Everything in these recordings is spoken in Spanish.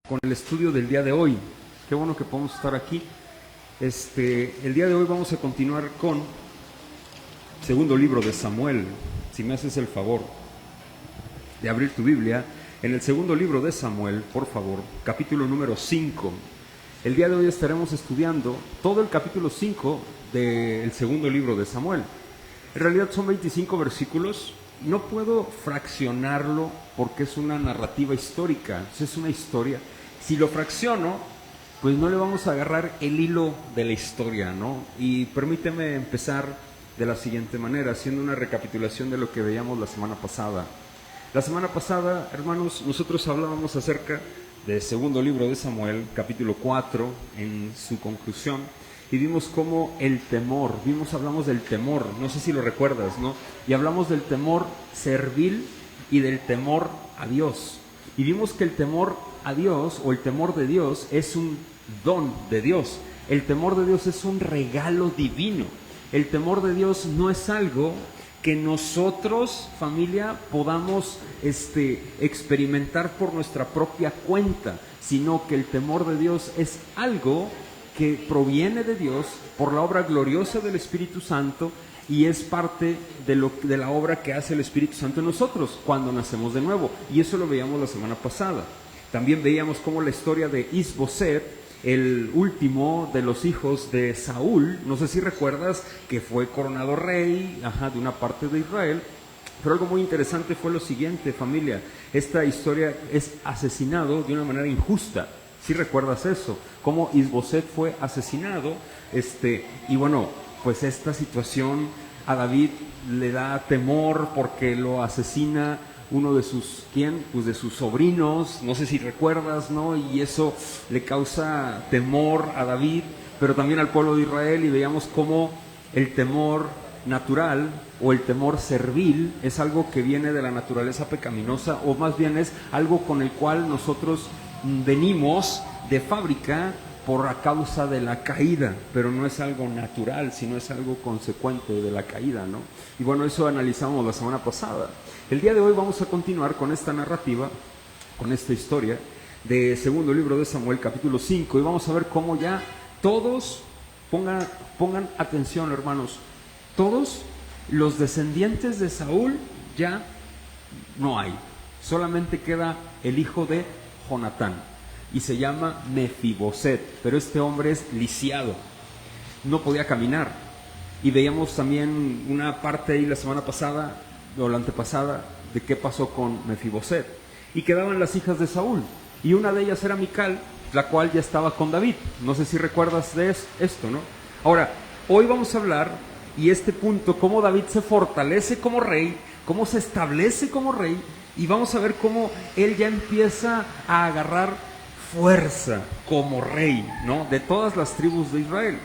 con el estudio del día de hoy. Qué bueno que podemos estar aquí. El día de hoy vamos a continuar con segundo libro de Samuel. Si me haces el favor de abrir tu Biblia en el segundo libro de Samuel, por favor, capítulo número 5. El día de hoy estaremos estudiando todo el capítulo 5 del segundo libro de Samuel. En realidad son 25 versículos. No puedo fraccionarlo porque es una narrativa histórica, es una historia. Si lo fracciono, pues no le vamos a agarrar el hilo de la historia, ¿no? Y permíteme empezar de la siguiente manera, haciendo una recapitulación de lo que veíamos la semana pasada. La semana pasada, hermanos, nosotros hablábamos acerca del segundo libro de Samuel, capítulo 4, en su conclusión, y vimos cómo el temor, hablamos del temor, no sé si lo recuerdas, ¿no? Y hablamos del temor servil y del temor a Dios. Y vimos que el temor a Dios o el temor de Dios es un don de Dios. El temor de Dios es un regalo divino. El temor de Dios no es algo que nosotros, familia, podamos experimentar por nuestra propia cuenta, sino que el temor de Dios es algo que proviene de Dios por la obra gloriosa del Espíritu Santo y es parte de la obra que hace el Espíritu Santo en nosotros cuando nacemos de nuevo. Y eso lo veíamos la semana pasada. También veíamos cómo la historia de Is-Boset, el último de los hijos de Saúl, no sé si recuerdas que fue coronado rey de una parte de Israel, pero algo muy interesante fue lo siguiente, familia. Esta historia es asesinado de una manera injusta. ¿Sí recuerdas eso? Cómo Is-Boset fue asesinado, y bueno, pues esta situación a David le da temor porque lo asesina uno de sus, ¿quién? Pues de sus sobrinos, no sé si recuerdas, ¿no? Y eso le causa temor a David, pero también al pueblo de Israel, y veíamos cómo el temor natural o el temor servil es algo que viene de la naturaleza pecaminosa, o más bien es algo con el cual nosotros venimos de fábrica por a causa de la caída, pero no es algo natural, sino es algo consecuente de la caída, ¿no? Y bueno, eso analizamos la semana pasada. El día de hoy vamos a continuar con esta narrativa, con esta historia de segundo libro de Samuel, capítulo 5, y vamos a ver cómo ya todos, pongan atención, hermanos, todos los descendientes de Saúl ya no hay, solamente queda el hijo de Jonatán, y se llama Mefiboset, pero este hombre es lisiado, no podía caminar. Y veíamos también una parte ahí la semana pasada, o la antepasada, de qué pasó con Mefiboset. Y quedaban las hijas de Saúl, y una de ellas era Mical, la cual ya estaba con David. No sé si recuerdas de esto, ¿no? Ahora, hoy vamos a hablar, y este punto, cómo David se fortalece como rey, cómo se establece como rey, y vamos a ver cómo él ya empieza a agarrar fuerza como rey, ¿no? De todas las tribus de Israel.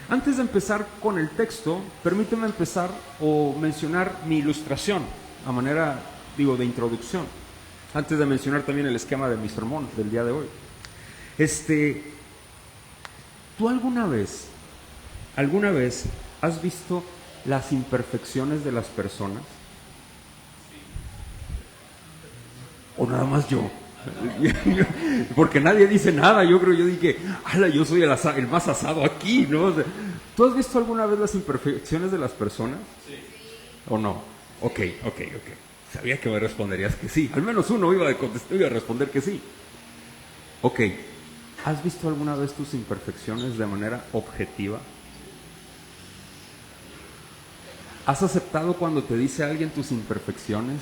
Antes de empezar con el texto, permíteme empezar o mencionar mi ilustración a manera, de introducción, antes de mencionar también el esquema de mi sermón del día de hoy. ¿Tú alguna vez has visto las imperfecciones de las personas? ¿O nada más yo? Porque nadie dice nada. Yo dije, yo soy el más asado aquí, ¿no? O sea, ¿tú has visto alguna vez las imperfecciones de las personas? Sí. ¿O no? Ok. Sabía que me responderías que sí. Al menos uno iba a responder que sí. Ok. ¿Has visto alguna vez tus imperfecciones de manera objetiva? ¿Has aceptado cuando te dice alguien tus imperfecciones?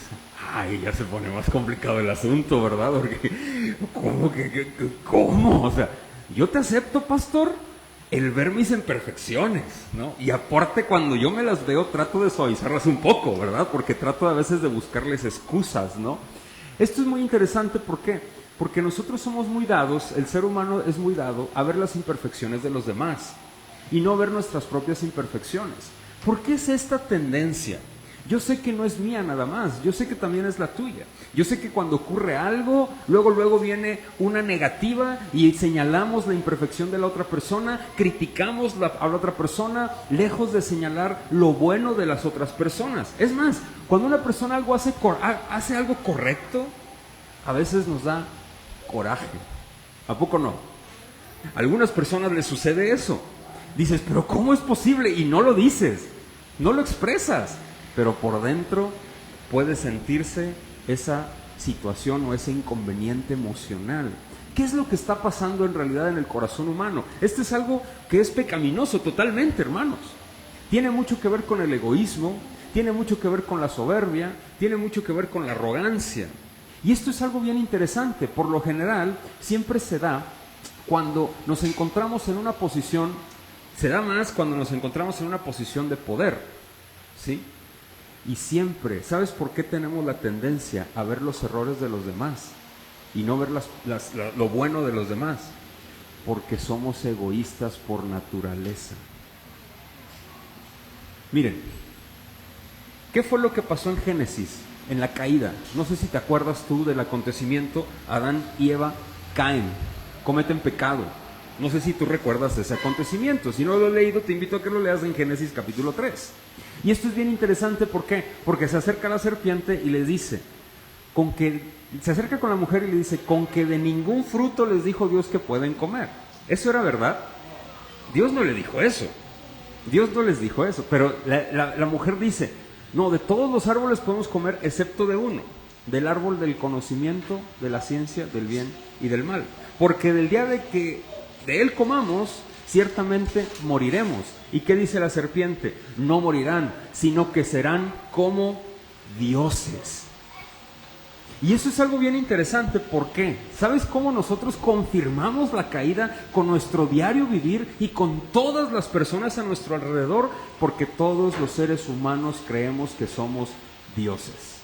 Ay, ya se pone más complicado el asunto, ¿verdad? Porque, ¿cómo? O sea, yo te acepto, pastor, el ver mis imperfecciones, ¿no? Y aparte, cuando yo me las veo, trato de suavizarlas un poco, ¿verdad? Porque trato a veces de buscarles excusas, ¿no? Esto es muy interesante, ¿por qué? Porque nosotros somos muy dados, el ser humano es muy dado a ver las imperfecciones de los demás y no ver nuestras propias imperfecciones. ¿Por qué es esta tendencia? Yo sé que no es mía nada más, yo sé que también es la tuya. Yo sé que cuando ocurre algo, luego viene una negativa y señalamos la imperfección de la otra persona, criticamos a la otra persona, lejos de señalar lo bueno de las otras personas. Es más, cuando una persona hace algo correcto, a veces nos da coraje. ¿A poco no? A algunas personas les sucede eso. Dices, pero ¿cómo es posible? Y no lo dices, no lo expresas, pero por dentro puede sentirse esa situación o ese inconveniente emocional. ¿Qué es lo que está pasando en realidad en el corazón humano? Este es algo que es pecaminoso totalmente, hermanos. Tiene mucho que ver con el egoísmo, tiene mucho que ver con la soberbia, tiene mucho que ver con la arrogancia. Y esto es algo bien interesante. Por lo general, siempre se da cuando nos encontramos en una posición, se da más cuando nos encontramos en una posición de poder, ¿sí? Y siempre, ¿sabes por qué tenemos la tendencia a ver los errores de los demás y no ver lo bueno de los demás? Porque somos egoístas por naturaleza. Miren, ¿qué fue lo que pasó en Génesis, en la caída? No sé si te acuerdas tú del acontecimiento. Adán y Eva caen, cometen pecado. No sé si tú recuerdas ese acontecimiento. Si no lo he leído, te invito a que lo leas en Génesis capítulo 3. Y esto es bien interesante, ¿por qué? Porque se acerca la serpiente y les dice, se acerca con la mujer y le dice, con que de ningún fruto les dijo Dios que pueden comer. ¿Eso era verdad? Dios no le dijo eso. Dios no les dijo eso. Pero la mujer dice, no, de todos los árboles podemos comer excepto de uno, del árbol del conocimiento, de la ciencia, del bien y del mal. Porque del día de que de él comamos, ciertamente moriremos. ¿Y qué dice la serpiente? No morirán, sino que serán como dioses. Y eso es algo bien interesante. ¿Por qué? ¿Sabes cómo nosotros confirmamos la caída con nuestro diario vivir y con todas las personas a nuestro alrededor? Porque todos los seres humanos creemos que somos dioses,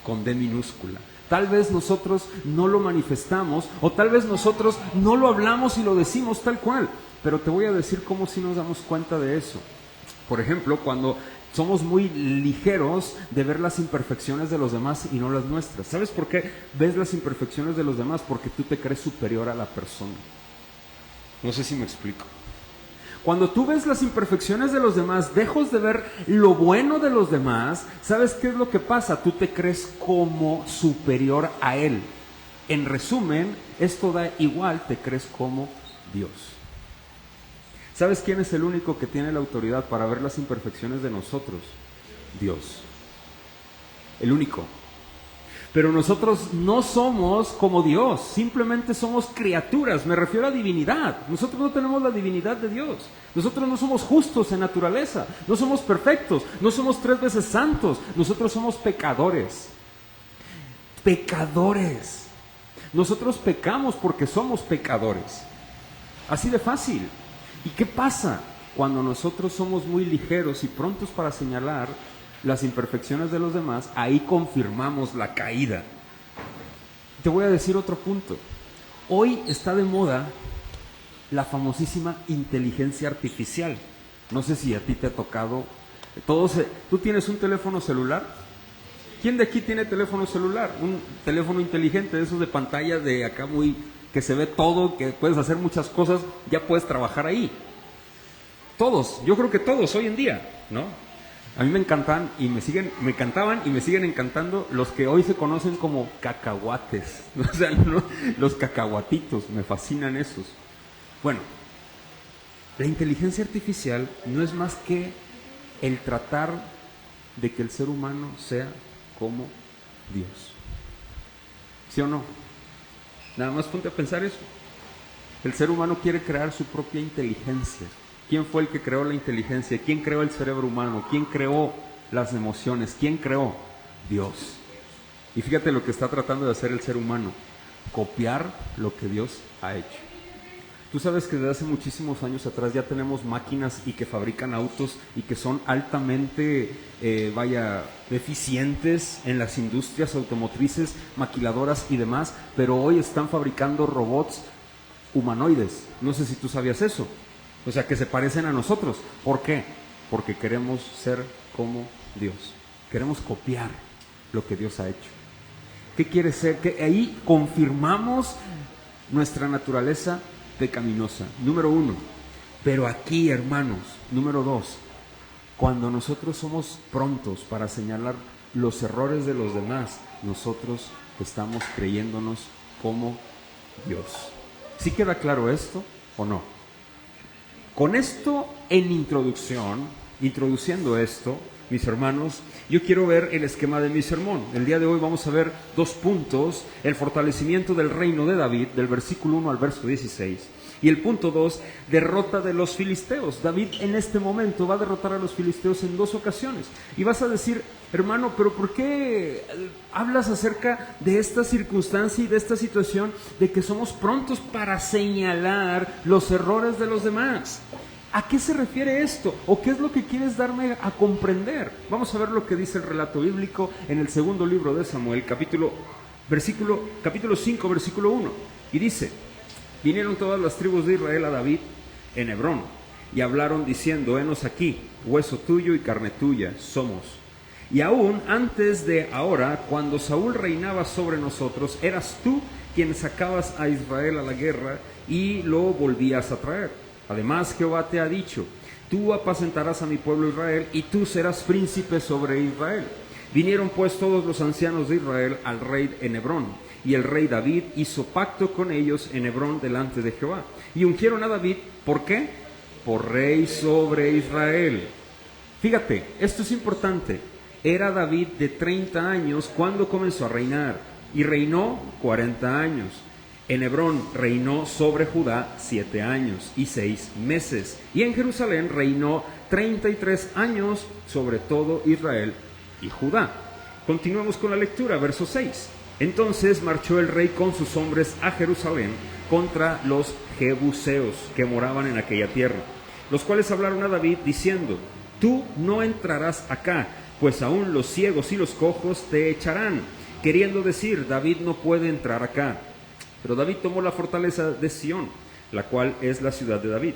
con D minúscula. Tal vez nosotros no lo manifestamos, o tal vez nosotros no lo hablamos y lo decimos tal cual, pero te voy a decir cómo sí nos damos cuenta de eso. Por ejemplo, cuando somos muy ligeros de ver las imperfecciones de los demás y no las nuestras. ¿Sabes por qué ves las imperfecciones de los demás? Porque tú te crees superior a la persona. No sé si me explico. Cuando tú ves las imperfecciones de los demás, dejas de ver lo bueno de los demás. ¿Sabes qué es lo que pasa? Tú te crees como superior a él. En resumen, esto da igual, te crees como Dios. ¿Sabes quién es el único que tiene la autoridad para ver las imperfecciones de nosotros? Dios. El único. Pero nosotros no somos como Dios, simplemente somos criaturas, me refiero a divinidad. Nosotros no tenemos la divinidad de Dios. Nosotros no somos justos en naturaleza, no somos perfectos, no somos 3 veces santos, nosotros somos pecadores. Pecadores. Nosotros pecamos porque somos pecadores. Así de fácil. ¿Y qué pasa? Cuando nosotros somos muy ligeros y prontos para señalar las imperfecciones de los demás, ahí confirmamos la caída. Te voy a decir otro punto. Hoy está de moda la famosísima inteligencia artificial. No sé si a ti te ha tocado. ¿Tú tienes un teléfono celular? ¿Quién de aquí tiene teléfono celular? Un teléfono inteligente, de esos de pantalla de acá muy, que se ve todo, que puedes hacer muchas cosas, ya puedes trabajar ahí. Todos, yo creo que todos hoy en día, ¿no? A mí me encantan y me siguen encantando los que hoy se conocen como cacahuates. O sea, ¿no? Los cacahuatitos, me fascinan esos. Bueno, la inteligencia artificial no es más que el tratar de que el ser humano sea como Dios. ¿Sí o no? Nada más ponte a pensar eso. El ser humano quiere crear su propia inteligencia. ¿Quién fue el que creó la inteligencia? ¿Quién creó el cerebro humano? ¿Quién creó las emociones? ¿Quién creó? Dios. Y fíjate lo que está tratando de hacer el ser humano: copiar lo que Dios ha hecho. Tú sabes que desde hace muchísimos años atrás ya tenemos máquinas y que fabrican autos y que son altamente, eficientes en las industrias automotrices, maquiladoras y demás, pero hoy están fabricando robots humanoides. No sé si tú sabías eso. O sea, que se parecen a nosotros. ¿Por qué? Porque queremos ser como Dios. Queremos copiar lo que Dios ha hecho. ¿Qué quiere ser? Que ahí confirmamos nuestra naturaleza pecaminosa. Número 1. Pero aquí, hermanos, número 2. Cuando nosotros somos prontos para señalar los errores de los demás, nosotros estamos creyéndonos como Dios. ¿Sí queda claro esto o no? Con esto en introducción, introduciendo esto, mis hermanos, yo quiero ver el esquema de mi sermón. El día de hoy vamos a ver 2 puntos: el fortalecimiento del reino de David, del versículo 1 al verso 16. Y el punto 2, derrota de los filisteos. David en este momento va a derrotar a los filisteos en 2 ocasiones. Y vas a decir, hermano, pero ¿por qué hablas acerca de esta circunstancia y de esta situación de que somos prontos para señalar los errores de los demás? ¿A qué se refiere esto? ¿O qué es lo que quieres darme a comprender? Vamos a ver lo que dice el relato bíblico en el segundo libro de Samuel, capítulo 5, versículo 1. Y dice: vinieron todas las tribus de Israel a David en Hebrón, y hablaron diciendo: henos aquí, hueso tuyo y carne tuya somos. Y aún antes de ahora, cuando Saúl reinaba sobre nosotros, eras tú quien sacabas a Israel a la guerra y lo volvías a traer. Además, Jehová te ha dicho: tú apacentarás a mi pueblo Israel, y tú serás príncipe sobre Israel. Vinieron pues todos los ancianos de Israel al rey en Hebrón, y el rey David hizo pacto con ellos en Hebrón delante de Jehová. Y ungieron a David, ¿por qué? Por rey sobre Israel. Fíjate, esto es importante. Era David de 30 años cuando comenzó a reinar, y reinó 40 años. En Hebrón reinó sobre Judá 7 años y 6 meses, y en Jerusalén reinó 33 años sobre todo Israel y Judá. Continuamos con la lectura, verso 6. Entonces marchó el rey con sus hombres a Jerusalén contra los jebuseos que moraban en aquella tierra, los cuales hablaron a David diciendo: tú no entrarás acá, pues aún los ciegos y los cojos te echarán. Queriendo decir, David no puede entrar acá. Pero David tomó la fortaleza de Sión, la cual es la ciudad de David.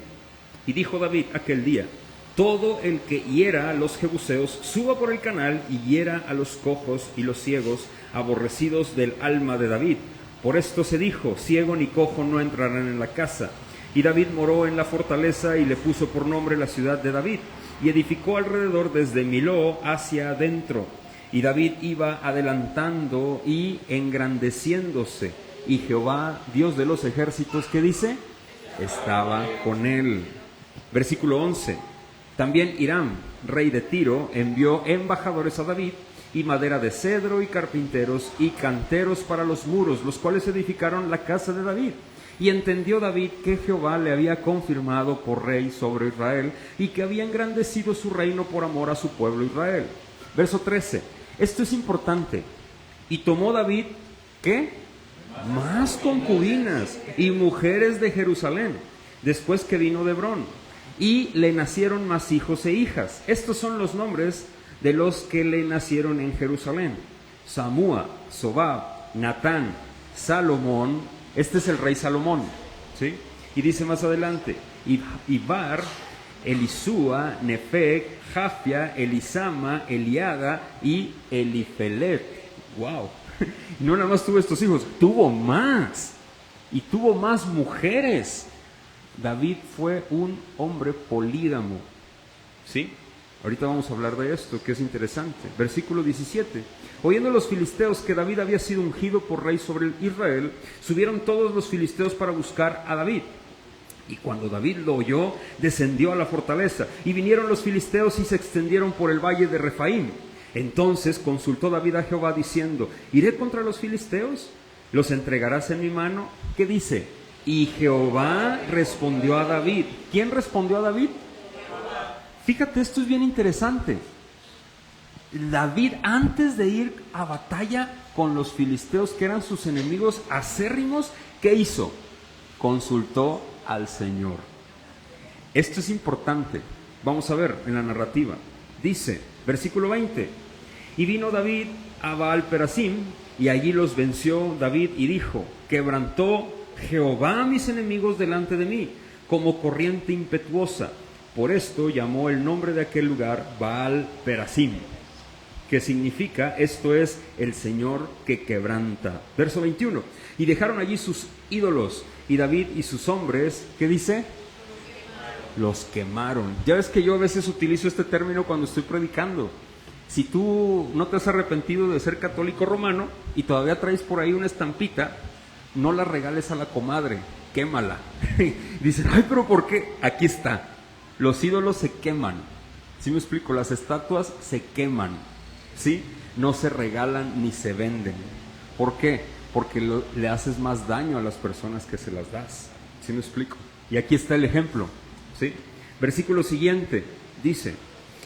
Y dijo David aquel día: todo el que hiera a los jebuseos suba por el canal y hiera a los cojos y los ciegos, aborrecidos del alma de David. Por esto se dijo: ciego ni cojo no entrarán en la casa. Y David moró en la fortaleza y le puso por nombre la ciudad de David, y edificó alrededor desde Miló hacia adentro. Y David iba adelantando y engrandeciéndose, y Jehová, Dios de los ejércitos, ¿qué dice? Estaba con él. Versículo 11. También Hiram, rey de Tiro, envió embajadores a David, y madera de cedro, y carpinteros, y canteros para los muros, los cuales edificaron la casa de David. Y entendió David que Jehová le había confirmado por rey sobre Israel, y que había engrandecido su reino por amor a su pueblo Israel. Verso 13. Esto es importante. Y tomó David, ¿qué? Más concubinas y mujeres de Jerusalén, después que vino de Hebrón, y le nacieron más hijos e hijas. Estos son los nombres de los que le nacieron en Jerusalén: Samúa, Sobab, Natán, Salomón. Este es el rey Salomón, ¿sí? Y dice más adelante: Ibar, Elisúa, Nefeg, Jafia, Elisama, Eliada y Elifelet. ¡Wow! No nada más tuvo estos hijos, tuvo más. Y tuvo más mujeres. David fue un hombre polígamo, ¿sí? Ahorita vamos a hablar de esto, que es interesante. Versículo 17. Oyendo los filisteos que David había sido ungido por rey sobre Israel, subieron todos los filisteos para buscar a David. Y cuando David lo oyó, descendió a la fortaleza. Y vinieron los filisteos y se extendieron por el valle de Refaim. Entonces consultó David a Jehová diciendo: ¿iré contra los filisteos? ¿Los entregarás en mi mano? ¿Qué dice? Y Jehová respondió a David. ¿Quién respondió a David? Fíjate, esto es bien interesante. David, antes de ir a batalla con los filisteos, que eran sus enemigos acérrimos, ¿qué hizo? Consultó al Señor. Esto es importante. Vamos a ver en la narrativa. Dice, versículo 20: y vino David a Baal-Perasim, y allí los venció David, y dijo: quebrantó Jehová a mis enemigos delante de mí, como corriente impetuosa. Por esto llamó el nombre de aquel lugar Baal-Perasim, que significa, esto es, el Señor que quebranta. Verso 21. Y dejaron allí sus ídolos, y David y sus hombres, ¿qué dice? Los quemaron. Ya ves que yo a veces utilizo este término cuando estoy predicando. Si tú no te has arrepentido de ser católico romano y todavía traes por ahí una estampita, no la regales a la comadre, quémala. Dicen, ay, pero ¿por qué? Aquí está, los ídolos se queman, ¿sí me explico? Las estatuas se queman, ¿sí? No se regalan ni se venden. ¿Por qué? Porque le haces más daño a las personas que se las das, ¿sí me explico? Y aquí está el ejemplo, ¿sí? Versículo siguiente, dice,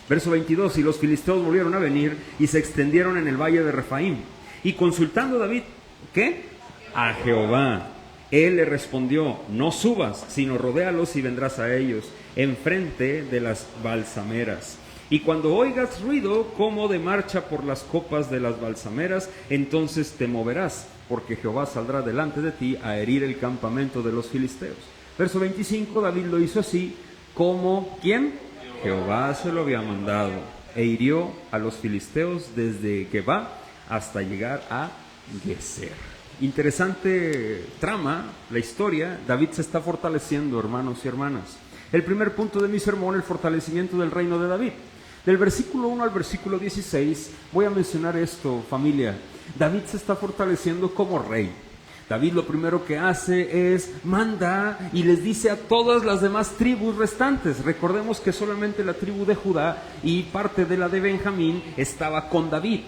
verso 22, y los filisteos volvieron a venir y se extendieron en el valle de Refaim. Y consultando David, ¿qué? A Jehová. Él le respondió, no subas, sino rodéalos y vendrás a ellos, enfrente de las balsameras. Y cuando oigas ruido como de marcha por las copas de las balsameras, entonces te moverás, porque Jehová saldrá delante de ti a herir el campamento de los filisteos. Verso 25, David lo hizo así, como, ¿quién? Jehová se lo había mandado, e hirió a los filisteos desde Geba hasta llegar a Geser. Interesante trama, la historia. David se está fortaleciendo, hermanos y hermanas. El primer punto de mi sermón, el fortalecimiento del reino de David. Del versículo 1 al versículo 16, voy a mencionar esto, familia. David se está fortaleciendo como rey. David lo primero que hace es manda y les dice a todas las demás tribus restantes. Recordemos que solamente la tribu de Judá y parte de la de Benjamín estaba con David.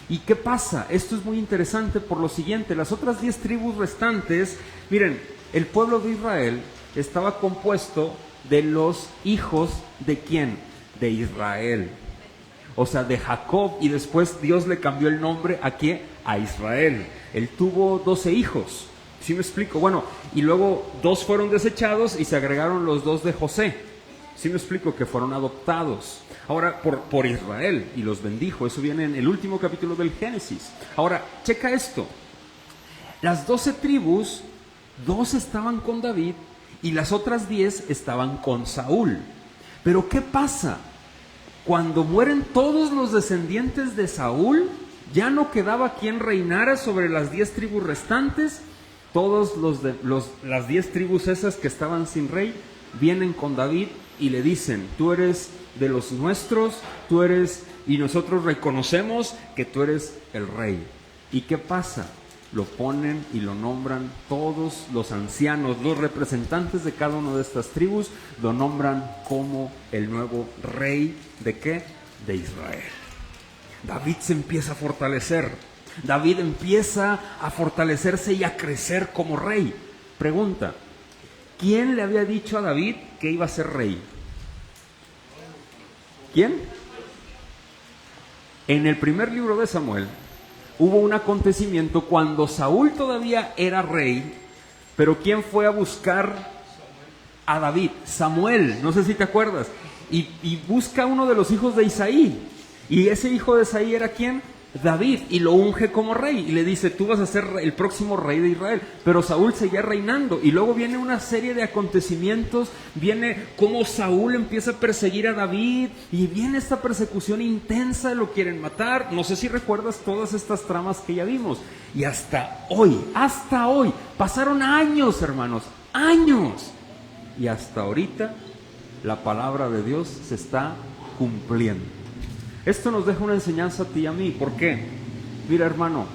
¿Y qué pasa? Esto es muy interesante por lo siguiente. Las otras 10 tribus restantes, miren, el pueblo de Israel estaba compuesto de los hijos de ¿quién? De Israel. O sea, de Jacob, y después Dios le cambió el nombre ¿a qué? A Israel. Él tuvo 12 hijos. ¿Sí me explico? Bueno, y luego 2 fueron desechados y se agregaron los 2 de José. ¿Sí me explico? Que fueron adoptados. Ahora, por Israel, y los bendijo. Eso viene en el último capítulo del Génesis. Ahora, checa esto. Las 12 tribus, 2 estaban con David y las otras 10 estaban con Saúl. Pero ¿qué pasa? Cuando mueren todos los descendientes de Saúl, ya no quedaba quien reinara sobre las 10 tribus restantes. Todos las 10 tribus esas que estaban sin rey, vienen con David y le dicen, tú eres de los nuestros, tú eres, y nosotros reconocemos que tú eres el rey. ¿Y qué pasa? Lo ponen y lo nombran todos los ancianos, los representantes de cada una de estas tribus, lo nombran como el nuevo rey, ¿de qué? De Israel. David se empieza a fortalecer. David empieza a fortalecerse y a crecer como rey. Pregunta, ¿quién le había dicho a David que iba a ser rey? ¿Quién? En el primer libro de Samuel hubo un acontecimiento cuando Saúl todavía era rey, pero ¿quién fue a buscar a David? Samuel, no sé si te acuerdas, y busca uno de los hijos de Isaí, y ese hijo de Isaí era ¿quién? David, y lo unge como rey, y le dice, tú vas a ser el próximo rey de Israel. Pero Saúl seguía reinando, y luego viene una serie de acontecimientos, viene cómo Saúl empieza a perseguir a David, y viene esta persecución intensa, lo quieren matar. No sé si recuerdas todas estas tramas que ya vimos, y hasta hoy, pasaron años, hermanos, años, y hasta ahorita la palabra de Dios se está cumpliendo. Esto nos deja una enseñanza a ti y a mí. ¿Por qué? Mira, hermano,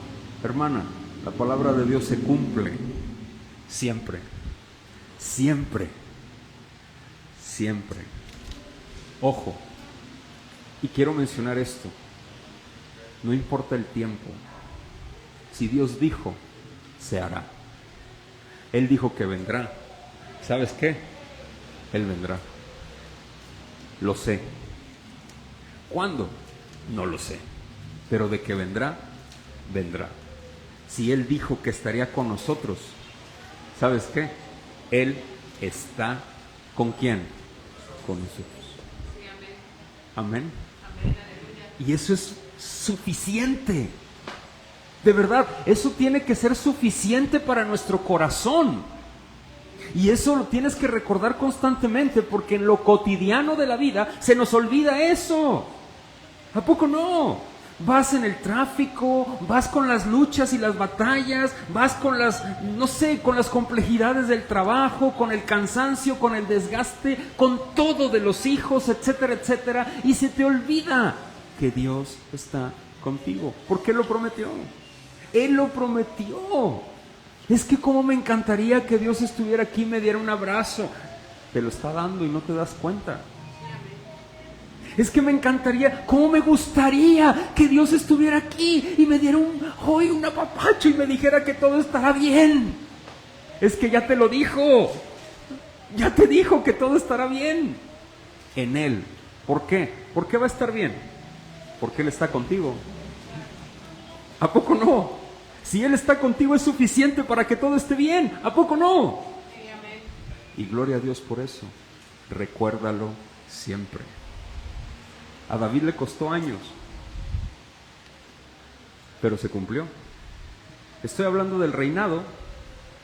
hermana, la palabra de Dios se cumple siempre, siempre, siempre. Ojo, y quiero mencionar esto, no importa el tiempo, si Dios dijo, se hará. Él dijo que vendrá. ¿Sabes qué? Él vendrá. Lo sé. ¿Cuándo? No lo sé, pero de que vendrá, vendrá. Si Él dijo que estaría con nosotros, ¿sabes qué? Él está ¿con quién? Con nosotros. Sí, Amén. amén. Y eso es suficiente. De verdad, eso tiene que ser suficiente para nuestro corazón. Y eso lo tienes que recordar constantemente, porque en lo cotidiano de la vida se nos olvida eso. ¿A poco no? Vas en el tráfico, vas con las luchas y las batallas, vas con las, no sé, con las complejidades del trabajo, con el cansancio, con el desgaste, con todo de los hijos, etcétera, etcétera, y se te olvida que Dios está contigo, porque Él lo prometió. Él lo prometió. Es que cómo me encantaría que Dios estuviera aquí y me diera un abrazo. Te lo está dando y no te das cuenta. Es que me encantaría, cómo me gustaría que Dios estuviera aquí y me diera un apapacho y me dijera que todo estará bien. Es que ya te lo dijo. Ya te dijo que todo estará bien en Él. ¿Por qué? ¿Por qué va a estar bien? Porque Él está contigo. ¿A poco no? Si Él está contigo es suficiente para que todo esté bien. ¿A poco no? Y gloria a Dios por eso. Recuérdalo siempre. A David le costó años, pero se cumplió. Estoy hablando del reinado,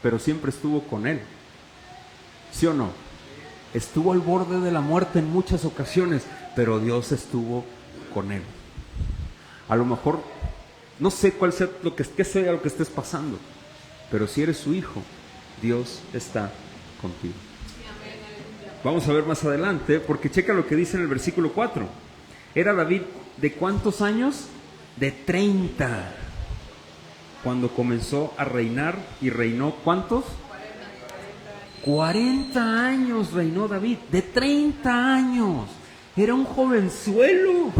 pero siempre estuvo con Él. ¿Sí o no? Estuvo al borde de la muerte en muchas ocasiones, pero Dios estuvo con Él. A lo mejor, no sé cuál sea qué sea lo que estés pasando, pero si eres su hijo, Dios está contigo. Vamos a ver más adelante, porque checa lo que dice en el versículo 4. Era David ¿de cuántos años? De 30. Cuando comenzó a reinar, y reinó ¿cuántos? 40 años reinó David, de 30 años. Era un jovenzuelo,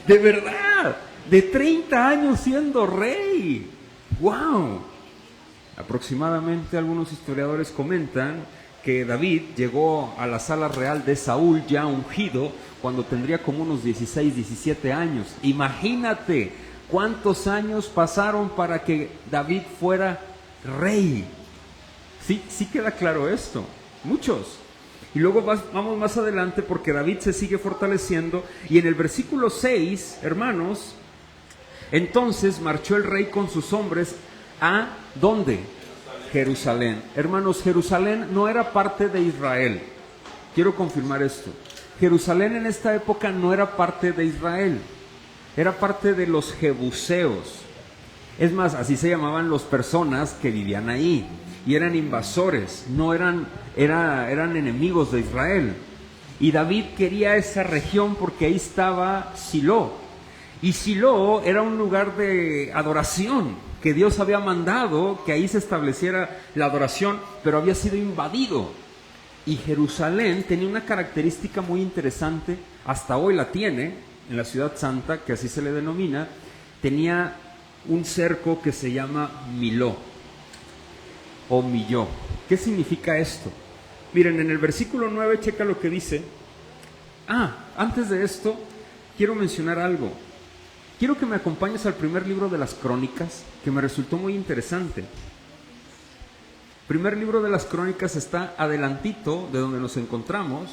de verdad, de 30 años siendo rey. ¡Wow! Aproximadamente algunos historiadores comentan que David llegó a la sala real de Saúl ya ungido cuando tendría como unos 16, 17 años. Imagínate cuántos años pasaron para que David fuera rey. Sí queda claro esto, muchos. Y luego vamos más adelante porque David se sigue fortaleciendo y en el versículo 6, hermanos, entonces marchó el rey con sus hombres a ¿dónde? Jerusalén. Hermanos, Jerusalén no era parte de Israel. Quiero confirmar esto. Jerusalén en esta época no era parte de Israel, era parte de los jebuseos. Es más, así se llamaban las personas que vivían ahí. Y eran invasores, no eran enemigos de Israel. Y David quería esa región porque ahí estaba Silo. Y Silo era un lugar de adoración, que Dios había mandado que ahí se estableciera la adoración, pero había sido invadido. Y Jerusalén tenía una característica muy interesante, hasta hoy la tiene, en la ciudad santa, que así se le denomina, tenía un cerco que se llama Miló, o Milló. ¿Qué significa esto? Miren, en el versículo 9, checa lo que dice. Antes de esto, quiero mencionar algo. Quiero que me acompañes al primer libro de las Crónicas, que me resultó muy interesante. Primer libro de las Crónicas está adelantito de donde nos encontramos.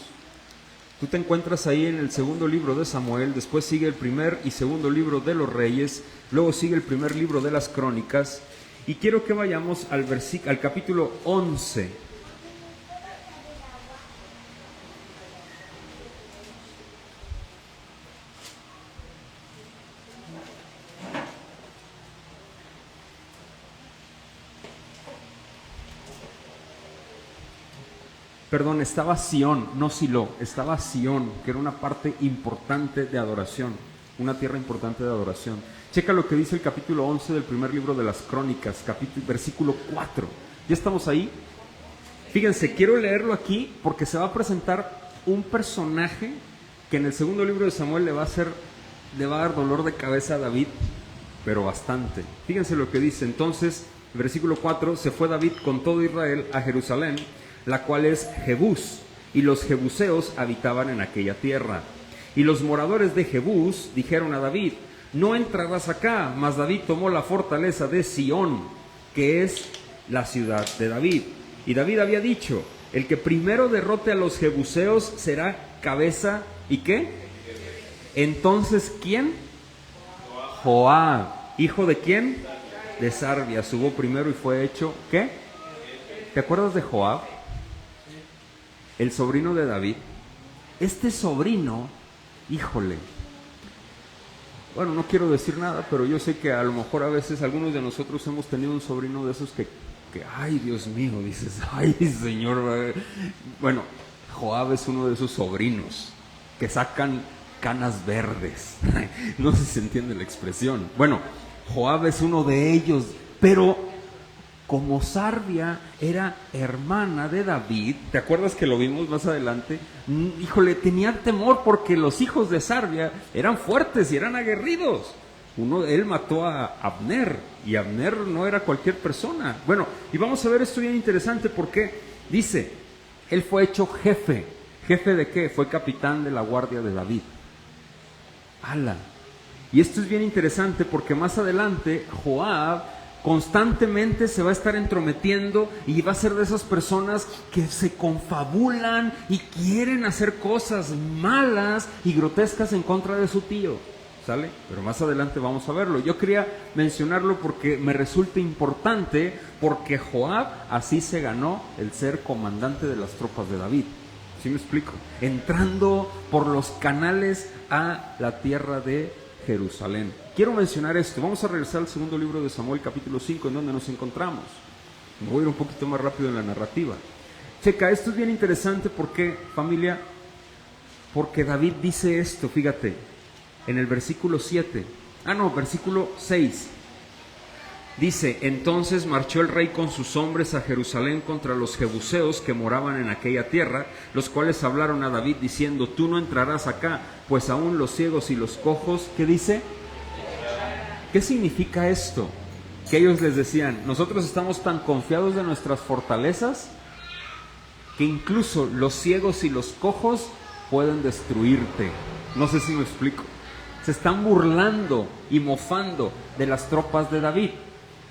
Tú te encuentras ahí en el segundo libro de Samuel, después sigue el primer y segundo libro de los Reyes, luego sigue el primer libro de las Crónicas, y quiero que vayamos al capítulo 11. Perdón, estaba Sión, no Silo, estaba Sión, que era una parte importante de adoración, una tierra importante de adoración. Checa lo que dice el capítulo 11 del primer libro de las Crónicas, versículo 4. ¿Ya estamos ahí? Fíjense, quiero leerlo aquí porque se va a presentar un personaje que en el segundo libro de Samuel le va a dar dolor de cabeza a David, pero bastante. Fíjense lo que dice. Entonces, versículo 4, se fue David con todo Israel a Jerusalén, la cual es Jebús, y los jebuseos habitaban en aquella tierra. Y los moradores de Jebús dijeron a David: no entrarás acá. Mas David tomó la fortaleza de Sión, que es la ciudad de David. Y David había dicho: el que primero derrote a los jebuseos será cabeza, ¿y qué? Entonces, ¿quién? Joab. ¿Hijo de quién? De Sarvia. Subió primero y fue hecho, ¿qué? ¿Te acuerdas de Joab? El sobrino de David. Este sobrino, híjole, bueno, no quiero decir nada, pero yo sé que a lo mejor a veces algunos de nosotros hemos tenido un sobrino de esos que ay, Dios mío, dices, ay, Señor. Bueno, Joab es uno de esos sobrinos que sacan canas verdes. No sé si se entiende la expresión. Bueno, Joab es uno de ellos, pero como Sarbia era hermana de David, ¿te acuerdas que lo vimos más adelante? Híjole, tenía temor porque los hijos de Sarbia eran fuertes y eran aguerridos. Él mató a Abner, y Abner no era cualquier persona. Bueno, y vamos a ver esto bien interesante porque dice, él fue hecho jefe. ¿Jefe de qué? Fue capitán de la guardia de David. ¡Hala! Y esto es bien interesante porque más adelante Joab constantemente se va a estar entrometiendo y va a ser de esas personas que se confabulan y quieren hacer cosas malas y grotescas en contra de su tío, ¿sale? Pero más adelante vamos a verlo. Yo quería mencionarlo porque me resulta importante, porque Joab así se ganó el ser comandante de las tropas de David. ¿Sí me explico? Entrando por los canales a la tierra de Jerusalén. Quiero mencionar esto. Vamos a regresar al segundo libro de Samuel, capítulo 5, en donde nos encontramos. Me voy a ir un poquito más rápido en la narrativa. Checa, esto es bien interesante porque, familia, porque David dice esto, fíjate, en el versículo 7. Versículo 6. Dice, entonces marchó el rey con sus hombres a Jerusalén contra los jebuseos que moraban en aquella tierra, los cuales hablaron a David diciendo, tú no entrarás acá, pues aún los ciegos y los cojos, ¿qué dice? ¿Qué significa esto? Que ellos les decían, nosotros estamos tan confiados de nuestras fortalezas que incluso los ciegos y los cojos pueden destruirte. No sé si me explico. Se están burlando y mofando de las tropas de David.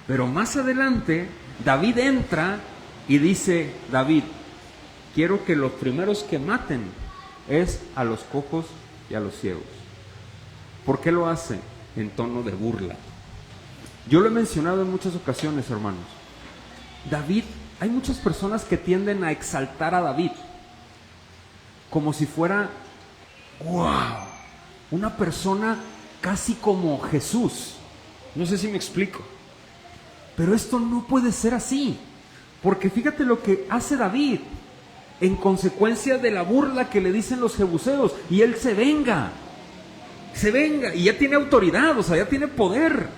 Pero más adelante, David entra y dice, David, quiero que los primeros que maten es a los cojos y a los ciegos. ¿Por qué lo hace? En tono de burla. Yo lo he mencionado en muchas ocasiones, hermanos. David, hay muchas personas que tienden a exaltar a David como si fuera, wow, una persona casi como Jesús. No sé si me explico. Pero esto no puede ser así, porque fíjate lo que hace David en consecuencia de la burla que le dicen los jebuseos, y él se venga, y ya tiene autoridad, o sea, ya tiene poder.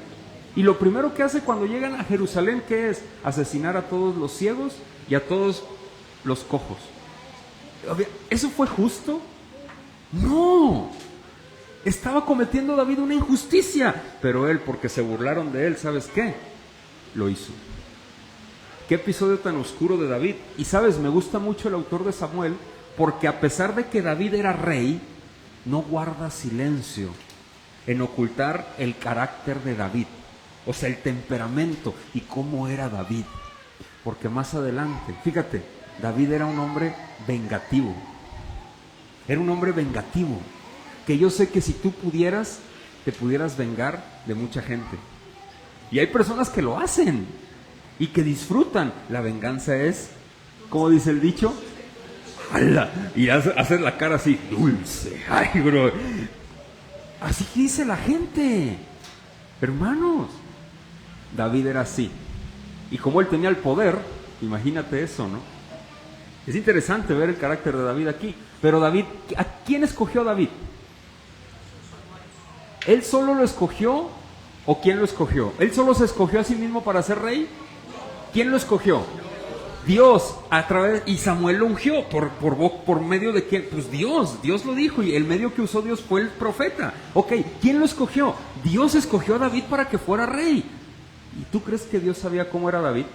Y lo primero que hace cuando llegan a Jerusalén, ¿qué es? Asesinar a todos los ciegos y a todos los cojos. ¿Eso fue justo? No. Estaba cometiendo David una injusticia, pero él, porque se burlaron de él, ¿sabes qué? Lo hizo. Qué episodio tan oscuro de David. Y sabes, me gusta mucho el autor de Samuel, porque a pesar de que David era rey, no guarda silencio en ocultar el carácter de David, o sea, el temperamento y cómo era David. Porque más adelante, fíjate, David era un hombre vengativo. Era un hombre vengativo, que yo sé que si tú pudieras, te pudieras vengar de mucha gente. Y hay personas que lo hacen y que disfrutan. La venganza es, ¿cómo dice el dicho? ¡Hala! Y hacer la cara así, dulce. ¡Ay, bro! Así dice la gente. Hermanos, David era así. Y como él tenía el poder, imagínate eso, ¿no? Es interesante ver el carácter de David aquí. Pero David, ¿a quién escogió David? ¿Él solo lo escogió o quién lo escogió? ¿Él solo se escogió a sí mismo para ser rey? ¿Quién lo escogió? Dios, y Samuel lo ungió. ¿Por medio de quién? Pues Dios lo dijo, y el medio que usó Dios fue el profeta. Ok, ¿quién lo escogió? Dios escogió a David para que fuera rey. ¿Y tú crees que Dios sabía cómo era David?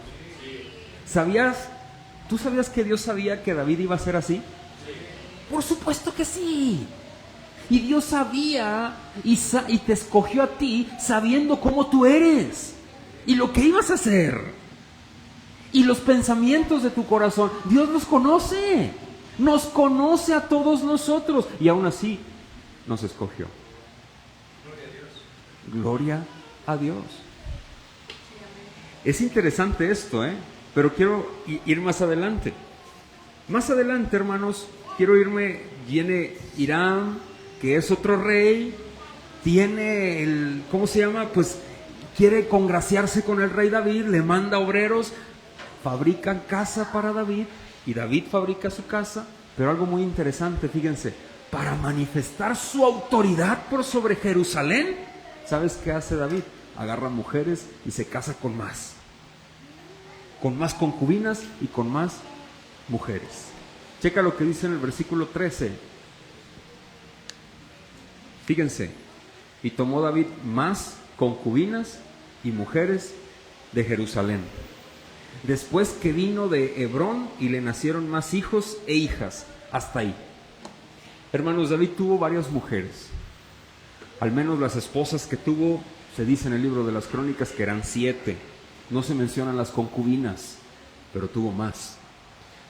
¿Tú sabías que Dios sabía que David iba a ser así? Por supuesto que sí. Y Dios sabía y te escogió a ti sabiendo cómo tú eres y lo que ibas a hacer. Y los pensamientos de tu corazón, Dios los conoce. Nos conoce a todos nosotros. Y aún así, nos escogió. Gloria a Dios. Es interesante esto, pero quiero ir más adelante. Más adelante, hermanos, viene Hiram, que es otro rey, tiene ¿cómo se llama? Pues quiere congraciarse con el rey David, le manda obreros, fabrican casa para David, y David fabrica su casa, pero algo muy interesante, fíjense, para manifestar su autoridad por sobre Jerusalén, ¿sabes qué hace David? Agarra mujeres y se casa con más. con más concubinas y con más mujeres. Checa lo que dice en el versículo 13. Fíjense, y tomó David más concubinas y mujeres de Jerusalén, después que vino de Hebrón, y le nacieron más hijos e hijas. Hasta ahí. Hermanos, David tuvo varias mujeres. Al menos las esposas que tuvo, se dice en el libro de las Crónicas que eran 7. No se mencionan las concubinas, pero tuvo más.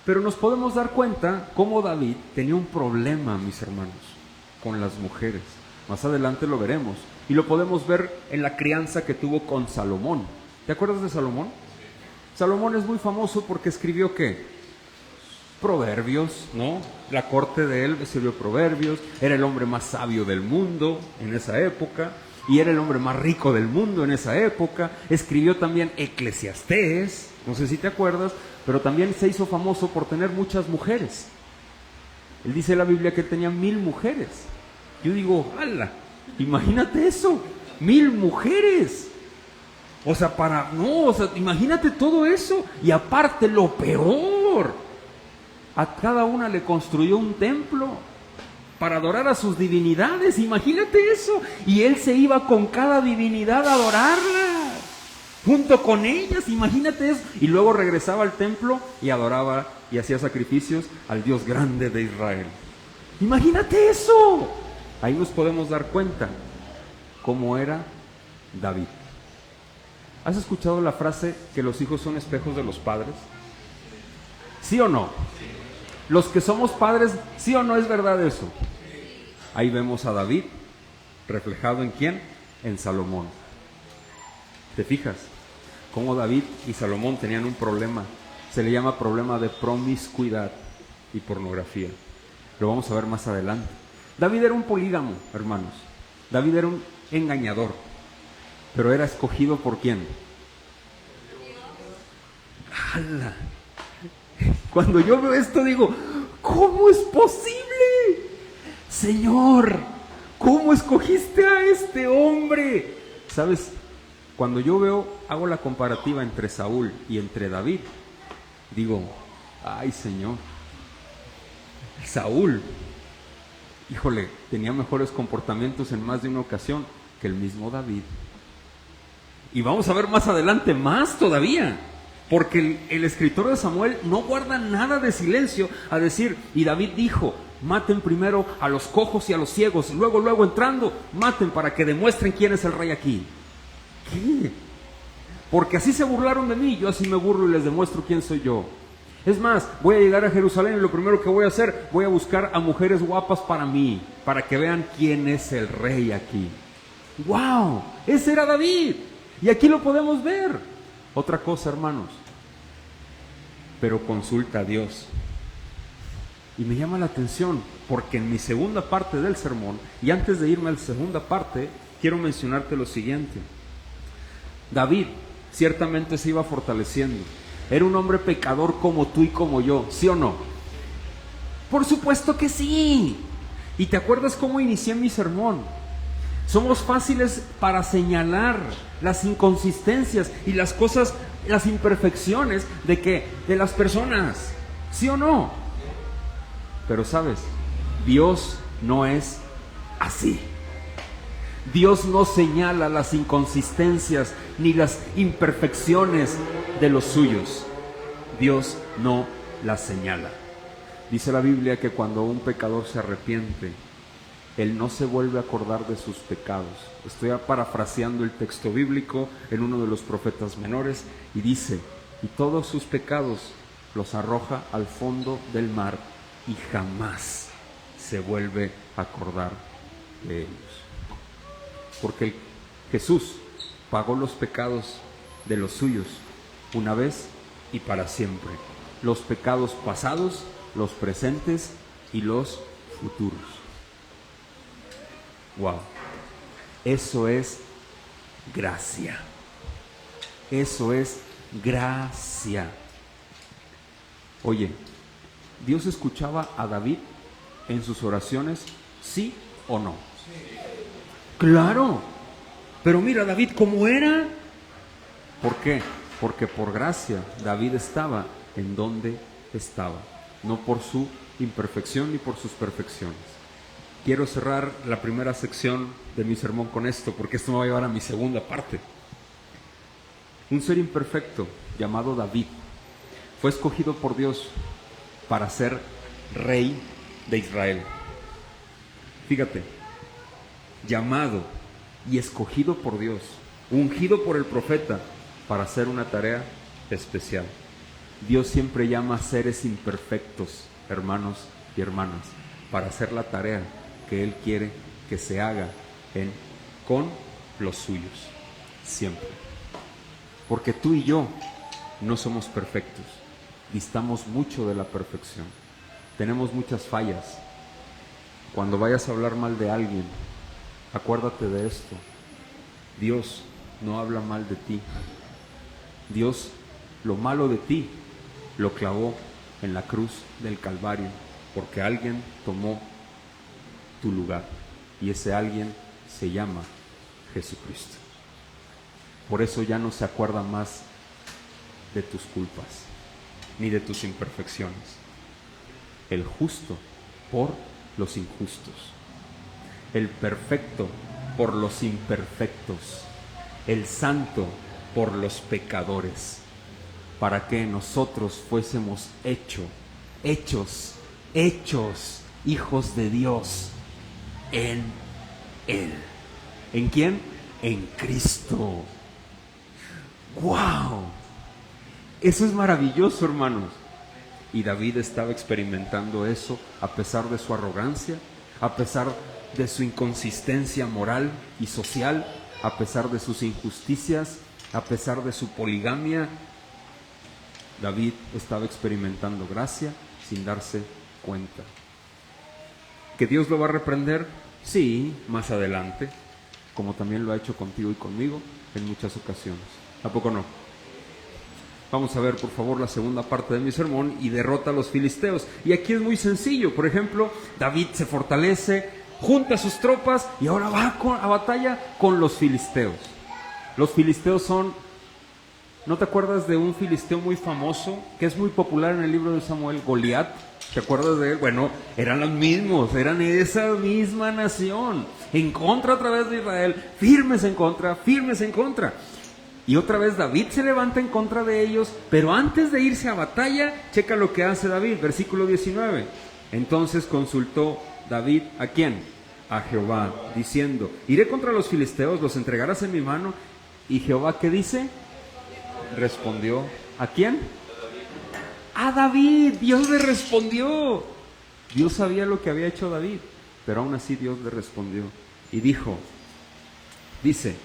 Pero nos podemos dar cuenta cómo David tenía un problema, mis hermanos, con las mujeres. Más adelante lo veremos. Y lo podemos ver en la crianza que tuvo con Salomón. ¿Te acuerdas de Salomón? Salomón es muy famoso porque escribió ¿qué? Proverbios, ¿no? La corte de él escribió Proverbios. Era el hombre más sabio del mundo en esa época. Y era el hombre más rico del mundo en esa época. Escribió también Eclesiastés, no sé si te acuerdas, pero también se hizo famoso por tener muchas mujeres. Él dice en la Biblia que él tenía 1000 mujeres. Yo digo, ¡hala! Imagínate eso, 1000 mujeres. O sea, imagínate todo eso. Y aparte, lo peor, a cada una le construyó un templo para adorar a sus divinidades. Imagínate eso. Y él se iba con cada divinidad a adorarla, junto con ellas. Imagínate eso. Y luego regresaba al templo y adoraba y hacía sacrificios al Dios grande de Israel. Imagínate eso. Ahí nos podemos dar cuenta cómo era David. ¿Has escuchado la frase que los hijos son espejos de los padres? ¿Sí o no? Los que somos padres, ¿sí o no es verdad eso? Ahí vemos a David reflejado en ¿quién? En Salomón. ¿Te fijas? Cómo David y Salomón tenían un problema. Se le llama problema de promiscuidad y pornografía. Lo vamos a ver más adelante. David era un polígamo, hermanos. David era un engañador. Pero era escogido ¿por quién? ¡Hala! Cuando yo veo esto digo, ¿cómo es posible? Señor, ¿cómo escogiste a este hombre? ¿Sabes? Cuando yo hago la comparativa entre Saúl y entre David, digo, ay Señor, Saúl, híjole, tenía mejores comportamientos en más de una ocasión que el mismo David. Y vamos a ver más adelante más todavía, porque el escritor de Samuel no guarda nada de silencio a decir, y David dijo, maten primero a los cojos y a los ciegos, luego entrando, maten para que demuestren quién es el rey aquí. ¿Qué? Porque así se burlaron de mí, yo así me burlo y les demuestro quién soy yo. Es más, voy a llegar a Jerusalén y lo primero que voy a hacer, voy a buscar a mujeres guapas para mí, para que vean quién es el rey aquí. ¡Wow! Ese era David. Y aquí lo podemos ver. Otra cosa, hermanos, pero consulta a Dios. Y me llama la atención, porque en mi segunda parte del sermón, y antes de irme a la segunda parte, quiero mencionarte lo siguiente. David ciertamente se iba fortaleciendo. Era un hombre pecador como tú y como yo, ¿sí o no? Por supuesto que sí. ¿Y te acuerdas cómo inicié mi sermón? Somos fáciles para señalar las inconsistencias y las cosas, las imperfecciones de las personas, ¿sí o no? Pero sabes, Dios no es así. Dios no señala las inconsistencias ni las imperfecciones de los suyos. Dios no las señala. Dice la Biblia que cuando un pecador se arrepiente, Él no se vuelve a acordar de sus pecados. Estoy parafraseando el texto bíblico en uno de los profetas menores y dice, y todos sus pecados los arroja al fondo del mar y jamás se vuelve a acordar de ellos. Porque Jesús pagó los pecados de los suyos una vez y para siempre. Los pecados pasados, los presentes y los futuros. Wow, eso es gracia. Eso es gracia. Oye, ¿Dios escuchaba a David en sus oraciones? ¿Sí o no? Sí. Claro. Pero mira David cómo era. ¿Por qué? porque por gracia David estaba en donde estaba, no por su imperfección ni por sus perfecciones. Quiero cerrar la primera sección de mi sermón con esto, porque esto me va a llevar a mi segunda parte. Un ser imperfecto llamado David fue escogido por Dios para ser rey de Israel. Fíjate, llamado y escogido por Dios, ungido por el profeta para hacer una tarea especial. Dios siempre llama a seres imperfectos, hermanos y hermanas, para hacer la tarea que Él quiere que se haga con los suyos, siempre. Porque tú y yo no somos perfectos, distamos mucho de la perfección, tenemos muchas fallas. Cuando vayas a hablar mal de alguien, acuérdate de esto: Dios no habla mal de ti. Dios, lo malo de ti, lo clavó en la cruz del Calvario, porque alguien tomó tu lugar, y ese alguien se llama Jesucristo. Por eso ya no se acuerda más de tus culpas, ni de tus imperfecciones. El justo por los injustos, el perfecto por los imperfectos, el santo por los pecadores, para que nosotros fuésemos hechos hijos de Dios en Él. ¿En quién? En Cristo. ¡Wow! Eso es maravilloso, hermanos. Y David estaba experimentando eso a pesar de su arrogancia, a pesar de su inconsistencia moral y social, a pesar de sus injusticias, a pesar de su poligamia. David estaba experimentando gracia sin darse cuenta. ¿Que Dios lo va a reprender? Sí, más adelante, como también lo ha hecho contigo y conmigo en muchas ocasiones. ¿A poco no? Vamos a ver, por favor, la segunda parte de mi sermón: y derrota a los filisteos. Y aquí es muy sencillo. Por ejemplo, David se fortalece, junta sus tropas y ahora va a batalla con los filisteos. Los filisteos son... ¿No te acuerdas de un filisteo muy famoso que es muy popular en el libro de Samuel? Goliat. ¿Te acuerdas de él? Bueno, eran los mismos, eran esa misma nación, en contra otra vez de Israel, firmes en contra. Y otra vez David se levanta en contra de ellos, pero antes de irse a batalla, checa lo que hace David, versículo 19. Entonces consultó David, ¿a quién? A Jehová, diciendo: iré contra los filisteos, los entregarás en mi mano. Y Jehová, ¿qué dice? Respondió, ¿a quién? A David. Dios le respondió. Dios sabía lo que había hecho David, pero aún así Dios le respondió y dice,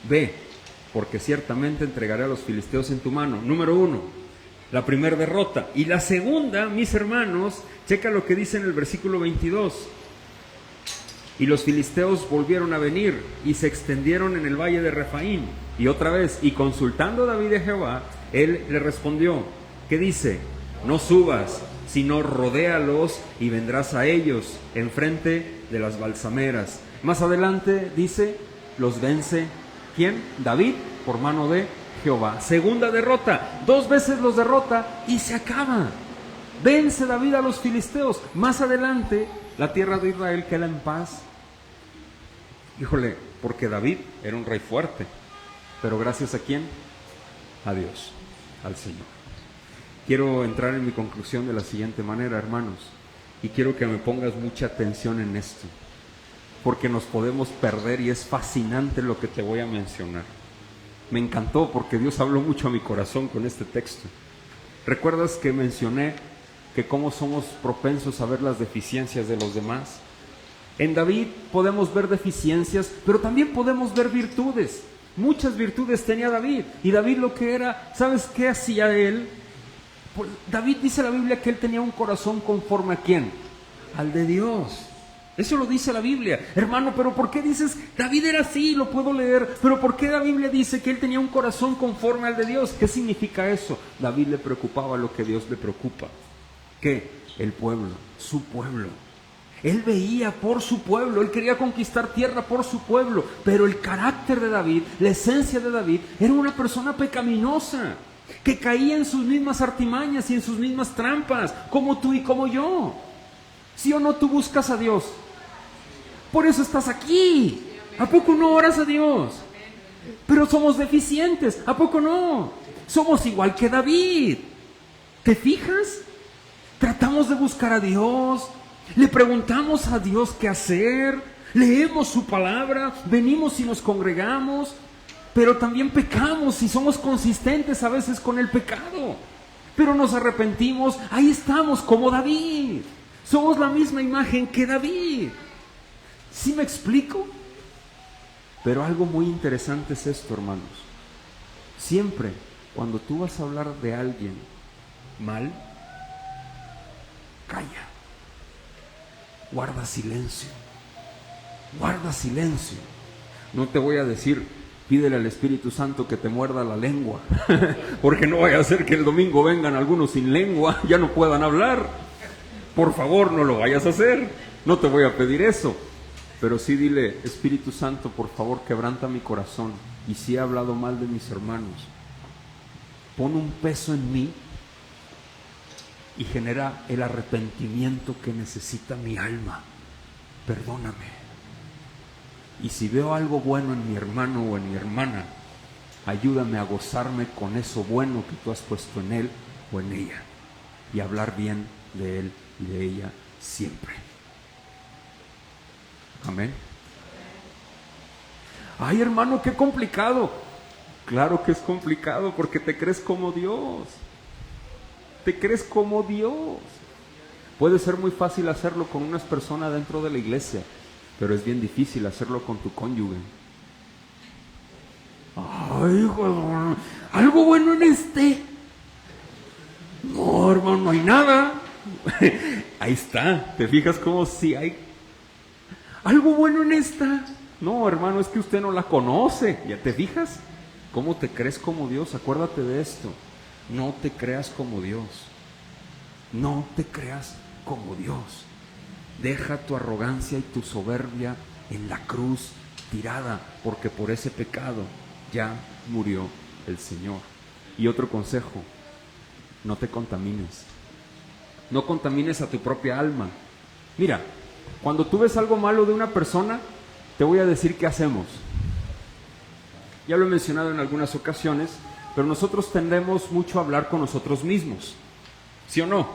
ve, porque ciertamente entregaré a los filisteos en tu mano. Número 1, la primera derrota. Y la segunda, mis hermanos, checa lo que dice en el versículo 22. Y los filisteos volvieron a venir y se extendieron en el valle de Refaim. Y otra vez, y consultando David a Jehová, él le respondió, ¿qué dice? No subas, sino rodéalos y vendrás a ellos enfrente de las balsameras. Más adelante dice, los vence, ¿quién? David, por mano de Jehová. Segunda derrota, 2 veces los derrota y se acaba. Vence David a los filisteos. Más adelante, la tierra de Israel queda en paz. Híjole, porque David era un rey fuerte, pero gracias a quién? A Dios, al Señor. Quiero entrar en mi conclusión de la siguiente manera, hermanos, y quiero que me pongas mucha atención en esto, porque nos podemos perder y es fascinante lo que te voy a mencionar. Me encantó porque Dios habló mucho a mi corazón con este texto. ¿Recuerdas que mencioné que cómo somos propensos a ver las deficiencias de los demás? En David podemos ver deficiencias, pero también podemos ver virtudes. Muchas virtudes tenía David. Y David lo que era, ¿sabes qué hacía él? Pues David dice la Biblia que él tenía un corazón conforme a ¿quién? Al de Dios. Eso lo dice la Biblia. Hermano, pero ¿por qué dices David era así? Lo puedo leer. Pero ¿por qué la Biblia dice que él tenía un corazón conforme al de Dios? ¿Qué significa eso? David le preocupaba lo que Dios le preocupa. ¿Qué? El pueblo, su pueblo. Él veía por su pueblo, él quería conquistar tierra por su pueblo, pero el carácter de David, la esencia de David, era una persona pecaminosa, que caía en sus mismas artimañas y en sus mismas trampas, como tú y como yo. ¿Sí o no tú buscas a Dios? Por eso estás aquí. ¿A poco no oras a Dios? Pero somos deficientes, ¿a poco no? Somos igual que David. ¿Te fijas? Tratamos de buscar a Dios, le preguntamos a Dios qué hacer, leemos su palabra, venimos y nos congregamos, pero también pecamos y somos consistentes a veces con el pecado. Pero nos arrepentimos, ahí estamos como David. Somos la misma imagen que David. ¿Sí me explico? Pero algo muy interesante es esto, hermanos. Siempre cuando tú vas a hablar de alguien mal, calla. Guarda silencio. Guarda silencio. No te voy a decir, pídele al Espíritu Santo que te muerda la lengua, porque no vaya a ser que el domingo vengan algunos sin lengua, ya no puedan hablar. Por favor, no lo vayas a hacer. No te voy a pedir eso. Pero sí dile, Espíritu Santo, por favor, quebranta mi corazón. Y si he hablado mal de mis hermanos, pon un peso en mí y genera el arrepentimiento que necesita mi alma. Perdóname. Y si veo algo bueno en mi hermano o en mi hermana, ayúdame a gozarme con eso bueno que tú has puesto en él o en ella, y hablar bien de él y de ella siempre. Amén. Ay, hermano, qué complicado. Claro que es complicado porque te crees como Dios. Te crees como Dios. Puede ser muy fácil hacerlo con unas personas dentro de la iglesia, pero es bien difícil hacerlo con tu cónyuge. Ay, hermano, algo bueno en este. No, hermano, no hay nada. Ahí está. ¿Te fijas cómo sí hay algo bueno en esta? No, hermano, es que usted no la conoce. ¿Ya te fijas? ¿Cómo te crees como Dios? Acuérdate de esto. No te creas como Dios. No te creas como Dios. Deja tu arrogancia y tu soberbia en la cruz tirada, porque por ese pecado ya murió el Señor. Y otro consejo, no te contamines. No contamines a tu propia alma. Mira, cuando tú ves algo malo de una persona, te voy a decir qué hacemos. Ya lo he mencionado en algunas ocasiones, pero nosotros tendemos mucho a hablar con nosotros mismos. ¿Sí o no?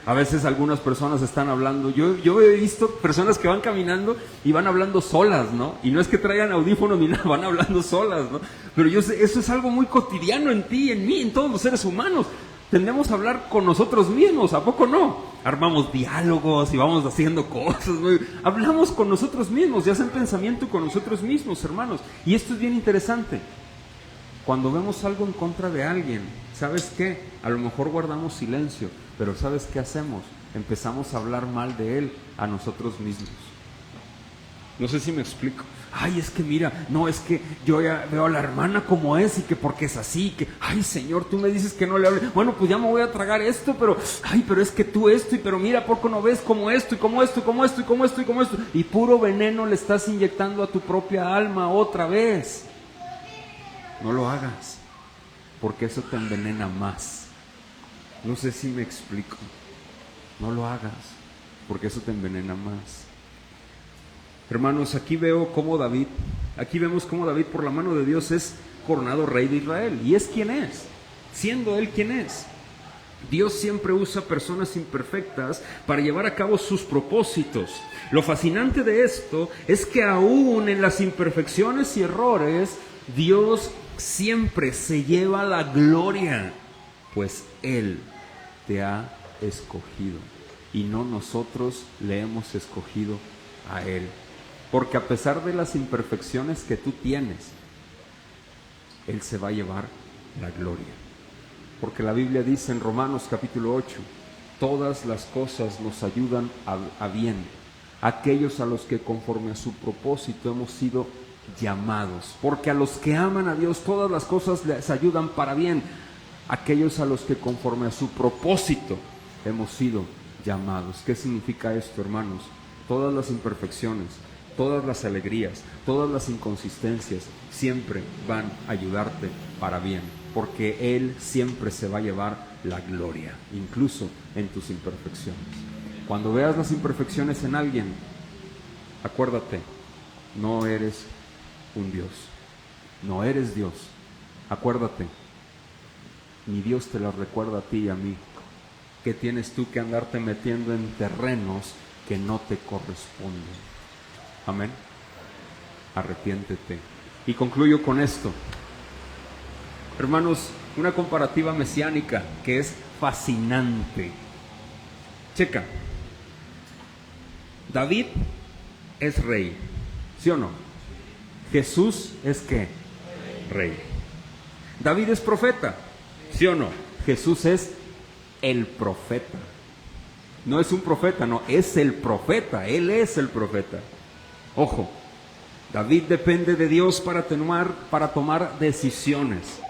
A veces algunas personas están hablando, yo he visto personas que van caminando y van hablando solas, ¿no? Y no es que traigan audífonos ni nada, van hablando solas, ¿no? Pero yo sé, eso es algo muy cotidiano en ti, en mí, en todos los seres humanos. Tendemos a hablar con nosotros mismos, ¿a poco no? Armamos diálogos y vamos haciendo cosas, ¿no? Hablamos con nosotros mismos y hacen pensamiento con nosotros mismos, hermanos. Y esto es bien interesante. Cuando vemos algo en contra de alguien, ¿sabes qué? A lo mejor guardamos silencio, pero ¿sabes qué hacemos? Empezamos a hablar mal de él a nosotros mismos. No sé si me explico. Ay, es que mira, no, es que yo ya veo a la hermana como es y que porque es así, que, ay, Señor, tú me dices que no le hable. Bueno, pues ya me voy a tragar esto, pero, ay, pero es que tú esto, y pero mira, ¿a poco no ves como esto, y como esto, y como esto, y como esto, y como esto? Y puro veneno le estás inyectando a tu propia alma otra vez. No lo hagas, porque eso te envenena más. No sé si me explico. No lo hagas, porque eso te envenena más. Hermanos, aquí vemos cómo David por la mano de Dios es coronado rey de Israel. ¿Y es quien es? Siendo él quien es. Dios siempre usa personas imperfectas para llevar a cabo sus propósitos. Lo fascinante de esto es que aún en las imperfecciones y errores, Dios siempre se lleva la gloria, pues Él te ha escogido y no nosotros le hemos escogido a Él. Porque a pesar de las imperfecciones que tú tienes, Él se va a llevar la gloria. Porque la Biblia dice en Romanos capítulo 8, todas las cosas nos ayudan a bien, aquellos a los que conforme a su propósito hemos sido llamados. Porque a los que aman a Dios todas las cosas les ayudan para bien, aquellos a los que conforme a su propósito hemos sido llamados. ¿Qué significa esto, hermanos? todas las imperfecciones, todas las alegrías, todas las inconsistencias, siempre van a ayudarte para bien, porque Él siempre se va a llevar la gloria, incluso en tus imperfecciones. Cuando veas las imperfecciones en alguien, acuérdate, no eres un Dios, no eres Dios. Acuérdate, ni Dios te las recuerda a ti y a mí. ¿Qué tienes tú que andarte metiendo en terrenos que no te corresponden? Amén. Arrepiéntete. Y concluyo con esto. Hermanos, una comparativa mesiánica que es fascinante. Checa. David es rey, ¿sí o no? Jesús es ¿qué? Rey. David es profeta, ¿sí o no? Jesús es el profeta. No es un profeta, no, es el profeta. Él es el profeta. Ojo, David depende de Dios para tomar decisiones.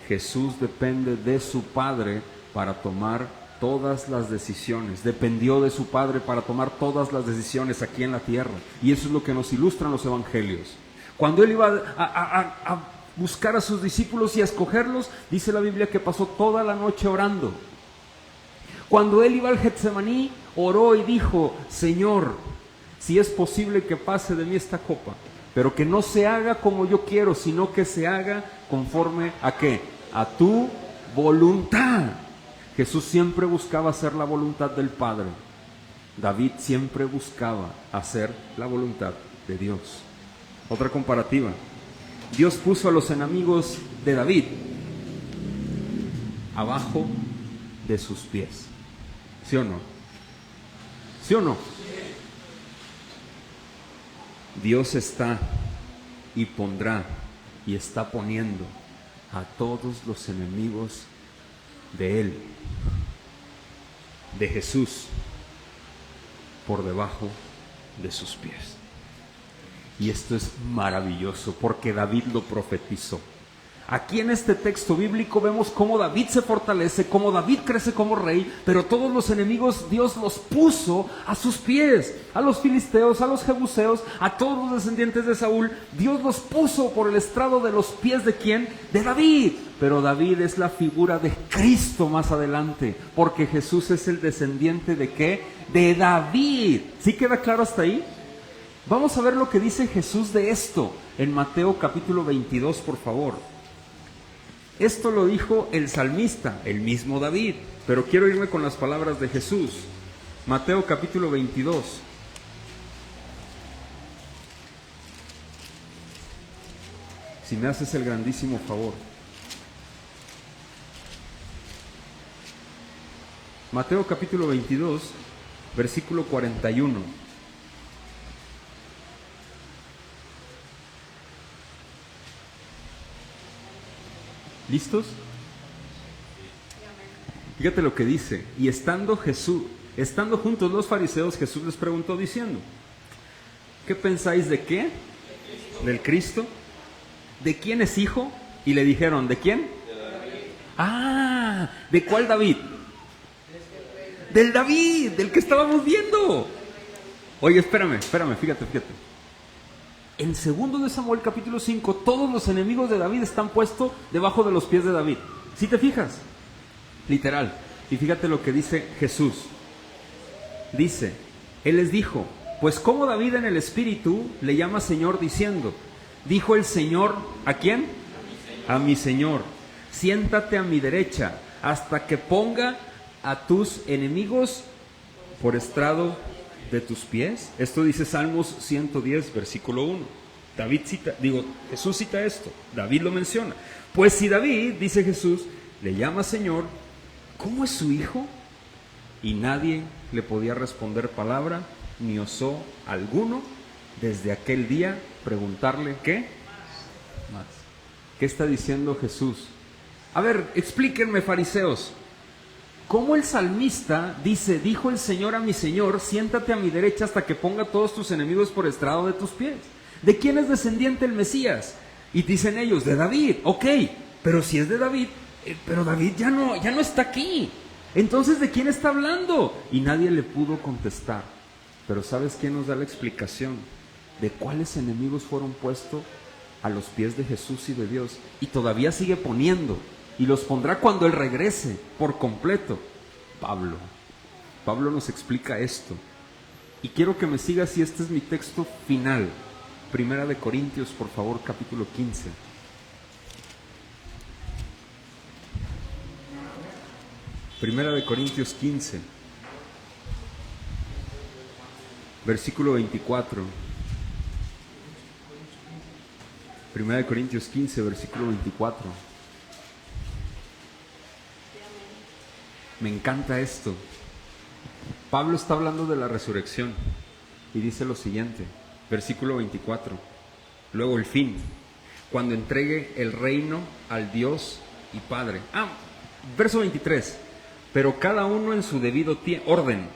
Jesús depende de su Padre para tomar todas las decisiones. Dependió de su Padre para tomar todas las decisiones aquí en la tierra. Y eso es lo que nos ilustran los evangelios. Cuando Él iba a buscar a sus discípulos y a escogerlos, dice la Biblia que pasó toda la noche orando. Cuando Él iba al Getsemaní, oró y dijo: Señor, si es posible que pase de mí esta copa, pero que no se haga como yo quiero, sino que se haga conforme ¿a qué? A tu voluntad. Jesús siempre buscaba hacer la voluntad del Padre. David siempre buscaba hacer la voluntad de Dios. Otra comparativa. Dios puso a los enemigos de David abajo de sus pies. ¿Sí o no? ¿Sí o no? Dios está y pondrá y está poniendo a todos los enemigos de Él, de Jesús, por debajo de sus pies. Y esto es maravilloso porque David lo profetizó. Aquí en este texto bíblico vemos cómo David se fortalece, cómo David crece como rey, pero todos los enemigos Dios los puso a sus pies. A los filisteos, a los jebuseos, a todos los descendientes de Saúl, Dios los puso por el estrado de los pies ¿de quién? De David. Pero David es la figura de Cristo más adelante, porque Jesús es el descendiente ¿de qué? De David. ¿Sí queda claro hasta ahí? Vamos a ver lo que dice Jesús de esto en Mateo capítulo 22, por favor. Esto lo dijo el salmista, el mismo David, pero quiero irme con las palabras de Jesús. Mateo capítulo 22. Si me haces el grandísimo favor. Mateo capítulo 22, versículo 41. ¿Listos? Fíjate lo que dice. Y estando juntos los fariseos, Jesús les preguntó diciendo: ¿qué pensáis de qué? ¿Del Cristo? ¿De quién es hijo? Y le dijeron: ¿de quién? Ah, ¿de cuál David? Del David, del que estábamos viendo. Oye, espérame, fíjate. En 2 de Samuel capítulo 5, todos los enemigos de David están puestos debajo de los pies de David. ¿Sí te fijas? Literal. Y fíjate lo que dice Jesús. Dice, Él les dijo: pues como David en el Espíritu le llama Señor diciendo, dijo el Señor, ¿a quién? A mi Señor, siéntate a mi derecha hasta que ponga a tus enemigos por estrado de tus pies. Esto dice Salmos 110, versículo 1. Jesús cita esto, David lo menciona. Pues si David, dice Jesús, le llama Señor, ¿cómo es su hijo? Y nadie le podía responder palabra, ni osó alguno desde aquel día preguntarle ¿qué? Más. ¿Qué está diciendo Jesús? A ver, explíquenme, fariseos. ¿Cómo el salmista dice, dijo el Señor a mi Señor, siéntate a mi derecha hasta que ponga todos tus enemigos por estrado de tus pies? ¿De quién es descendiente el Mesías? Y dicen ellos, de David. Ok, pero si es de David, pero David ya no está aquí. Entonces, ¿de quién está hablando? Y nadie le pudo contestar. Pero ¿sabes quién nos da la explicación de cuáles enemigos fueron puestos a los pies de Jesús y de Dios? Y todavía sigue poniendo, y los pondrá cuando Él regrese por completo. Pablo. Pablo nos explica esto. Y quiero que me sigas, y este es mi texto final. Primera de Corintios, por favor, capítulo 15. Primera de Corintios 15, versículo 24. Primera de Corintios 15, versículo 24. Me encanta esto. Pablo está hablando de la resurrección y dice lo siguiente, versículo 24. Luego el fin, cuando entregue el reino al Dios y Padre. Verso 23. Pero cada uno en su debido orden.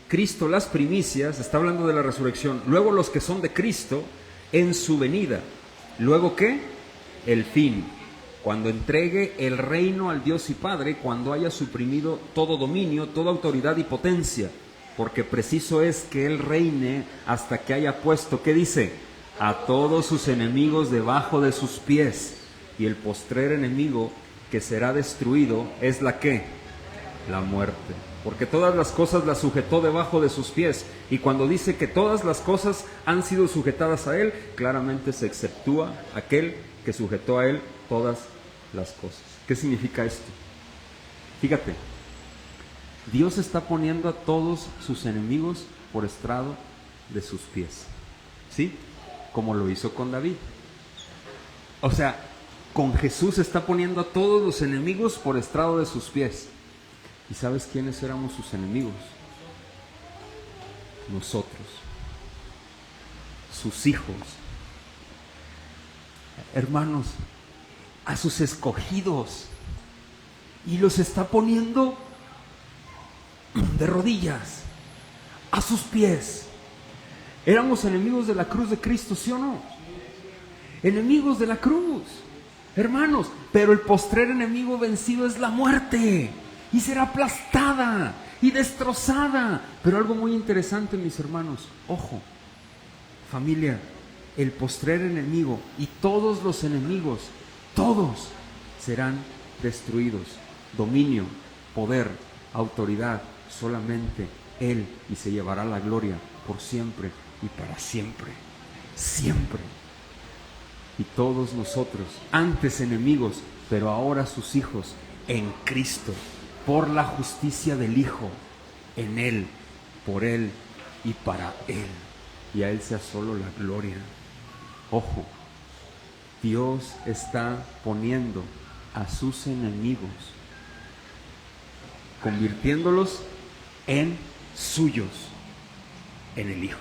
Cristo las primicias, está hablando de la resurrección. Luego los que son de Cristo en su venida. Luego ¿qué? El fin, cuando entregue el reino al Dios y Padre, cuando haya suprimido todo dominio, toda autoridad y potencia, porque preciso es que Él reine hasta que haya puesto, ¿qué dice? A todos sus enemigos debajo de sus pies. Y el postrer enemigo que será destruido es la ¿qué? La muerte. Porque todas las cosas las sujetó debajo de sus pies. Y cuando dice que todas las cosas han sido sujetadas a Él, claramente se exceptúa aquel que sujetó a Él todas las cosas. ¿Qué significa esto? Fíjate, Dios está poniendo a todos sus enemigos por estrado de sus pies. ¿Sí? Como lo hizo con David. O sea, con Jesús está poniendo a todos los enemigos por estrado de sus pies. ¿Y sabes quiénes éramos sus enemigos? Nosotros, sus hijos. Hermanos, a sus escogidos. Y los está poniendo de rodillas, a sus pies. Éramos enemigos de la cruz de Cristo, ¿sí o no? Enemigos de la cruz, hermanos. Pero el postrer enemigo vencido es la muerte. Y será aplastada y destrozada. Pero algo muy interesante, mis hermanos. Ojo, familia, el postrer enemigo y todos los enemigos, todos serán destruidos. Dominio, poder, autoridad, solamente Él, y se llevará la gloria por siempre y para siempre. Siempre. Y todos nosotros, antes enemigos, pero ahora sus hijos en Cristo, por la justicia del Hijo, en Él, por Él y para Él. Y a Él sea solo la gloria. Ojo, Dios está poniendo a sus enemigos, convirtiéndolos en suyos, en el Hijo.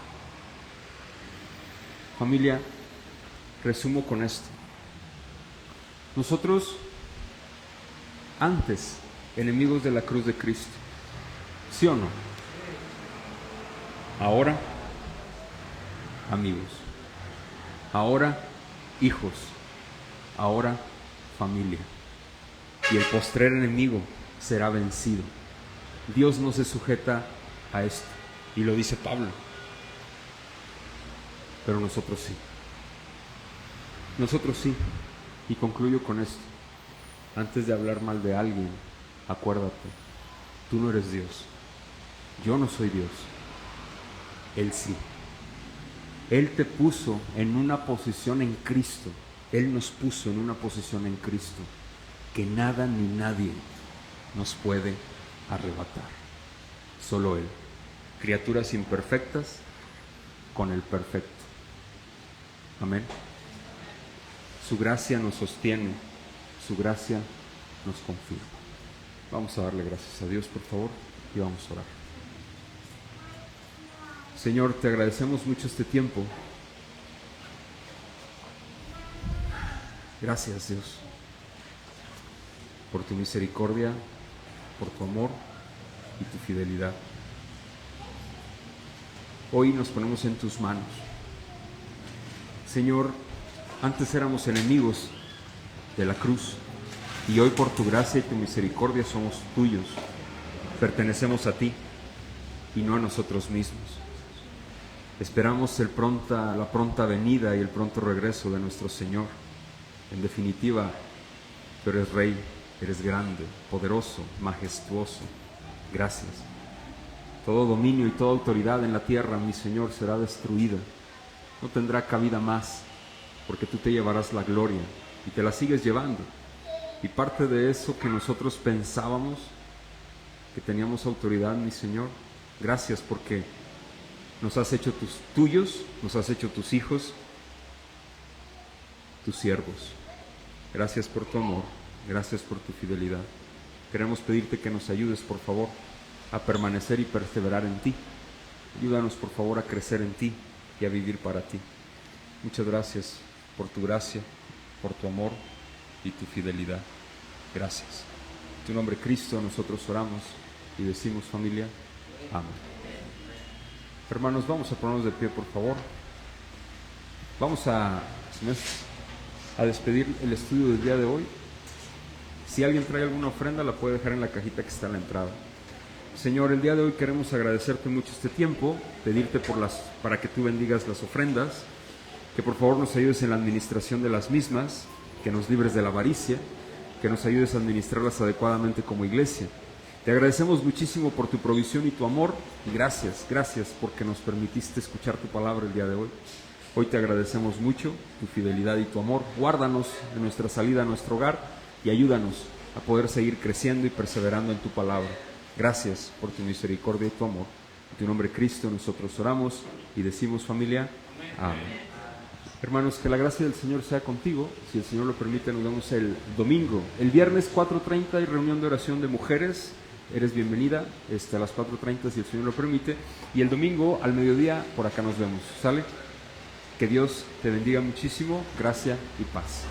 Familia, resumo con esto. Nosotros, antes, enemigos de la cruz de Cristo, ¿sí o no? Ahora, amigos. Ahora, hijos. Ahora, familia. Y el postrer enemigo será vencido. Dios no se sujeta a esto, y lo dice Pablo. Pero nosotros sí. Nosotros sí. Y concluyo con esto. Antes de hablar mal de alguien, acuérdate, tú no eres Dios. Yo no soy Dios. Él sí. Él te puso en una posición en Cristo. Él nos puso en una posición en Cristo que nada ni nadie nos puede arrebatar. Solo Él. Criaturas imperfectas con el perfecto. Amén. Su gracia nos sostiene. Su gracia nos confirma. Vamos a darle gracias a Dios, por favor, y vamos a orar. Señor, te agradecemos mucho este tiempo. Gracias, Dios, por tu misericordia, por tu amor y tu fidelidad. Hoy nos ponemos en tus manos. Señor, antes éramos enemigos de la cruz, y hoy por tu gracia y tu misericordia somos tuyos. Pertenecemos a ti y no a nosotros mismos. Esperamos la pronta venida y el pronto regreso de nuestro Señor. En definitiva, tú eres Rey, eres grande, poderoso, majestuoso. Gracias. Todo dominio y toda autoridad en la tierra, mi Señor, será destruida. No tendrá cabida más, porque tú te llevarás la gloria y te la sigues llevando. Y parte de eso que nosotros pensábamos que teníamos autoridad, mi Señor, gracias porque nos has hecho tus tuyos, nos has hecho tus hijos, tus siervos. Gracias por tu amor, gracias por tu fidelidad. Queremos pedirte que nos ayudes, por favor, a permanecer y perseverar en ti. Ayúdanos, por favor, a crecer en ti y a vivir para ti. Muchas gracias por tu gracia, por tu amor y tu fidelidad. Gracias. En tu nombre, Cristo, nosotros oramos y decimos, familia, amén. Hermanos, vamos a ponernos de pie, por favor. Vamos a despedir el estudio del día de hoy. Si alguien trae alguna ofrenda, la puede dejar en la cajita que está a la entrada. Señor, el día de hoy queremos agradecerte mucho este tiempo, pedirte para que tú bendigas las ofrendas, que por favor nos ayudes en la administración de las mismas, que nos libres de la avaricia, que nos ayudes a administrarlas adecuadamente como iglesia. Te agradecemos muchísimo por tu provisión y tu amor, y gracias porque nos permitiste escuchar tu palabra el día de hoy. Hoy te agradecemos mucho tu fidelidad y tu amor. Guárdanos en nuestra salida a nuestro hogar y ayúdanos a poder seguir creciendo y perseverando en tu palabra. Gracias por tu misericordia y tu amor. En tu nombre, Cristo, nosotros oramos y decimos, familia, amén. Hermanos, que la gracia del Señor sea contigo. Si el Señor lo permite, nos vemos el domingo. El viernes 4:30 hay reunión de oración de mujeres. Eres bienvenida a las 4:30 si el Señor lo permite. Y el domingo al mediodía por acá nos vemos. ¿Sale? Que Dios te bendiga muchísimo. Gracia y paz.